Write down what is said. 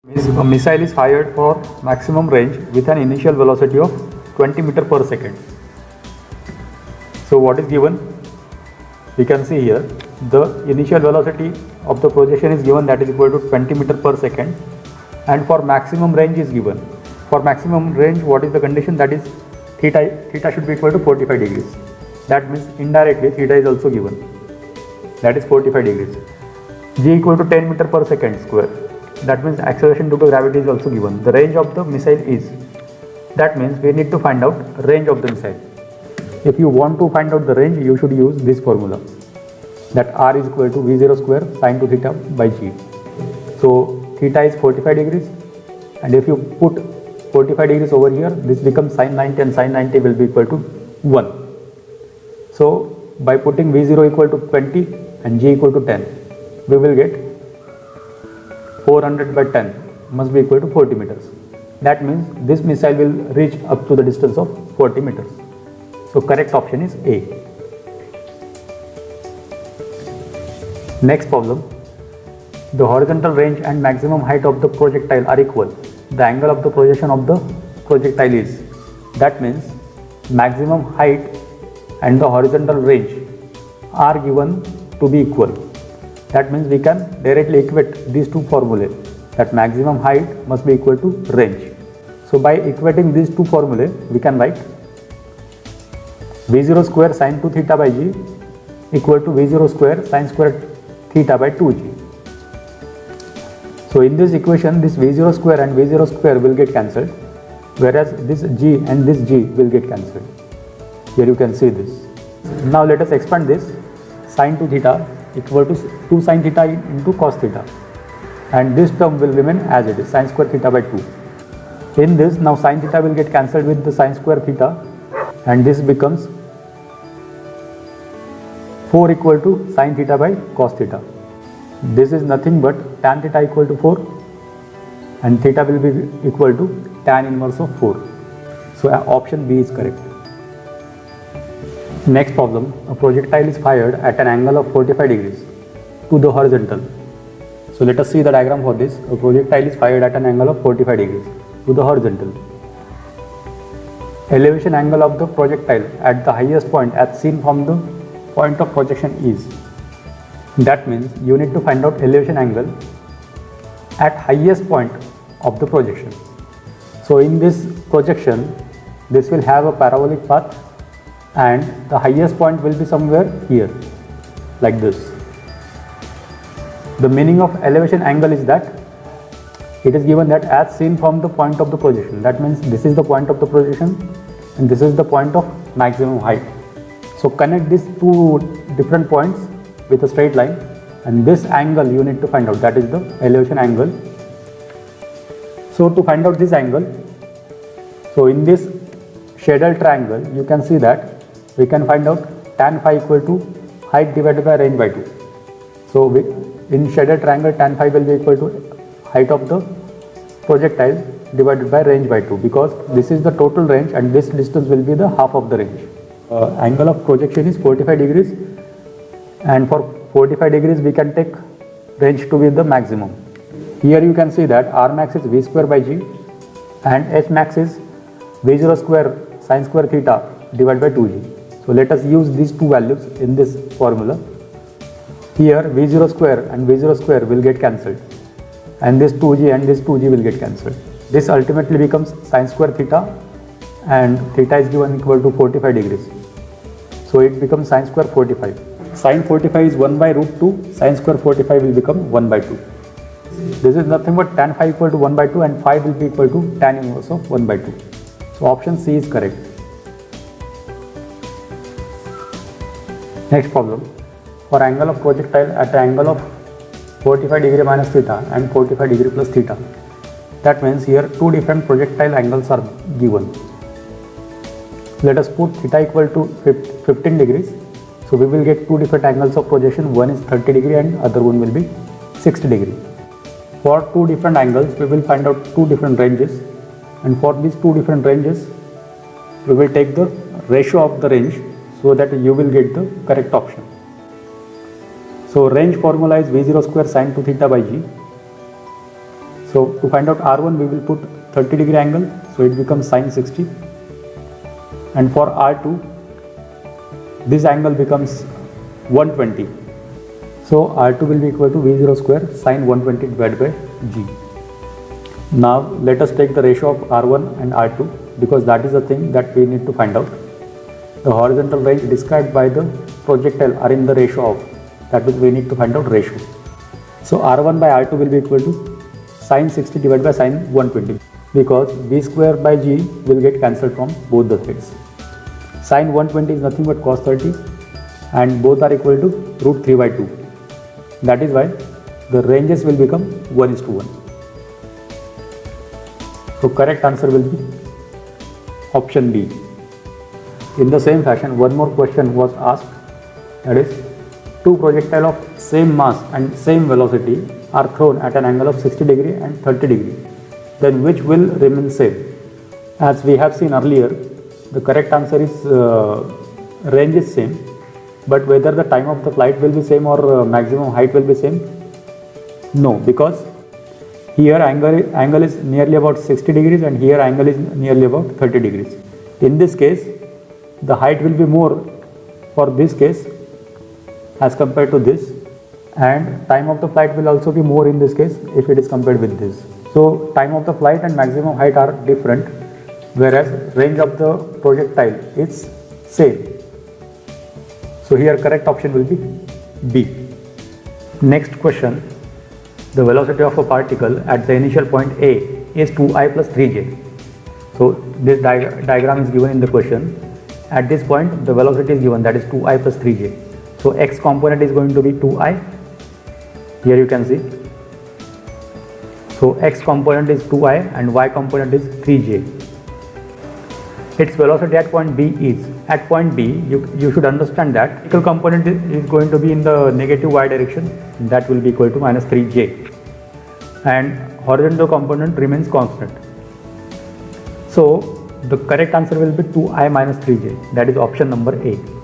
A missile is fired for maximum range with an initial velocity of 20 meter per second. So what is given? We can see here the initial velocity of the projection is given, that is equal to 20 meter per second, and for maximum range is given. For maximum range, what is the condition? That is theta should be equal to 45 degrees. That means indirectly theta is also given, that is 45 degrees. G equal to 10 meter per second square. That means acceleration due to gravity is also given. The range of the missile is. That means we need to find out range of the missile. If you want to find out the range, you should use this formula, that R is equal to V0 square sin 2 theta by G. So theta is 45 degrees, and if you put 45 degrees over here, this becomes sin 90, and sin 90 will be equal to 1. So by putting V0 equal to 20 and G equal to 10, we will get 400 by 10 must be equal to 40 meters. That means this missile will reach up to the distance of 40 meters. So correct option is A. Next problem. The horizontal range and maximum height of the projectile are equal. The angle of the projection of the projectile is. That means maximum height and the horizontal range are given to be equal. That means we can directly equate these two formulae, that maximum height must be equal to range. So by equating these two formulae, we can write V0 square sin 2 theta by G equal to V0 square sin square theta by 2G. So in this equation, this V0 square and V0 square will get cancelled, whereas this G and this G will get cancelled. Here you can see this. Now let us expand this. Sin 2 theta equal to 2 sin theta into cos theta, and this term will remain as it is, sin square theta by 2. In this, now sin theta will get cancelled with the sin square theta, and this becomes 4 equal to sin theta by cos theta. This is nothing but tan theta equal to 4, and theta will be equal to tan inverse of 4. So option B is correct. Next problem. A projectile is fired at an angle of 45 degrees to the horizontal. So let us see the diagram for this. A projectile is fired at an angle of 45 degrees to the horizontal. Elevation angle of the projectile at the highest point as seen from the point of projection is. That means you need to find out elevation angle at highest point of the projection. So in this projection, this will have a parabolic path, and the highest point will be somewhere here, like this. The meaning of elevation angle is that it is given that as seen from the point of the projection. That means this is the point of the projection and this is the point of maximum height. So connect these two different points with a straight line, and this angle you need to find out, that is the elevation angle. So to find out this angle, so in this shaded triangle, you can see that we can find out tan phi equal to height divided by range by 2. So in shaded triangle, tan phi will be equal to height of the projectile divided by range by 2, because this is the total range and this distance will be the half of the range. Angle of projection is 45 degrees, and for 45 degrees we can take range to be the maximum. Here you can see that R max is V square by G and H max is V0 square sin square theta divided by 2G. So let us use these two values in this formula. Here V0 square and V0 square will get cancelled, and this 2G and this 2G will get cancelled. This ultimately becomes sin square theta, and theta is given equal to 45 degrees. So it becomes sin square 45. Sin 45 is 1 by root 2, sin square 45 will become 1 by 2. This is nothing but tan phi equal to 1 by 2 and phi will be equal to tan inverse of 1 by 2. So option C is correct. Next problem. For angle of projectile at an angle of 45 degree minus theta and 45 degree plus theta. That means here two different projectile angles are given. Let us put theta equal to 15 degrees. So we will get two different angles of projection. One is 30 degree and other one will be 60 degree. For two different angles, we will find out two different ranges, and for these two different ranges, we will take the ratio of the range so that you will get the correct option. So range formula is V0 square sin 2 theta by G. So to find out R1 we will put 30 degree angle, so it becomes sine 60, and for R2 this angle becomes 120. So R2 will be equal to V0 square sine 120 divided by G. Now let us take the ratio of R1 and R2, because that is the thing that we need to find out. The horizontal range described by the projectile are in the ratio of, that means we need to find out ratio. So R1 by R2 will be equal to sine 60 divided by sine 120, because V square by G will get cancelled from both the sides. Sine 120 is nothing but cos 30, and both are equal to root 3 by 2. That is why the ranges will become 1:1. So correct answer will be option B. In the same fashion, one more question was asked, that is, two projectiles of same mass and same velocity are thrown at an angle of 60 degree and 30 degree. Then which will remain same? As we have seen earlier, the correct answer is range is same, but whether the time of the flight will be same or maximum height will be same? No, because here angle is nearly about 60 degrees and here angle is nearly about 30 degrees. In this case, the height will be more for this case as compared to this, and time of the flight will also be more in this case if it is compared with this. So time of the flight and maximum height are different, whereas range of the projectile is same. So here correct option will be B. Next question. The velocity of a particle at the initial point A is 2I plus 3j. So this diagram is given in the question. At this point the velocity is given, that is 2I plus 3j. So x component is going to be 2I. Here you can see. So x component is 2I and y component is 3j. Its velocity at point B is, at point B you should understand that vertical component is going to be in the negative y direction, that will be equal to minus 3j, and horizontal component remains constant. So the correct answer will be 2I minus 3j, that is option number A.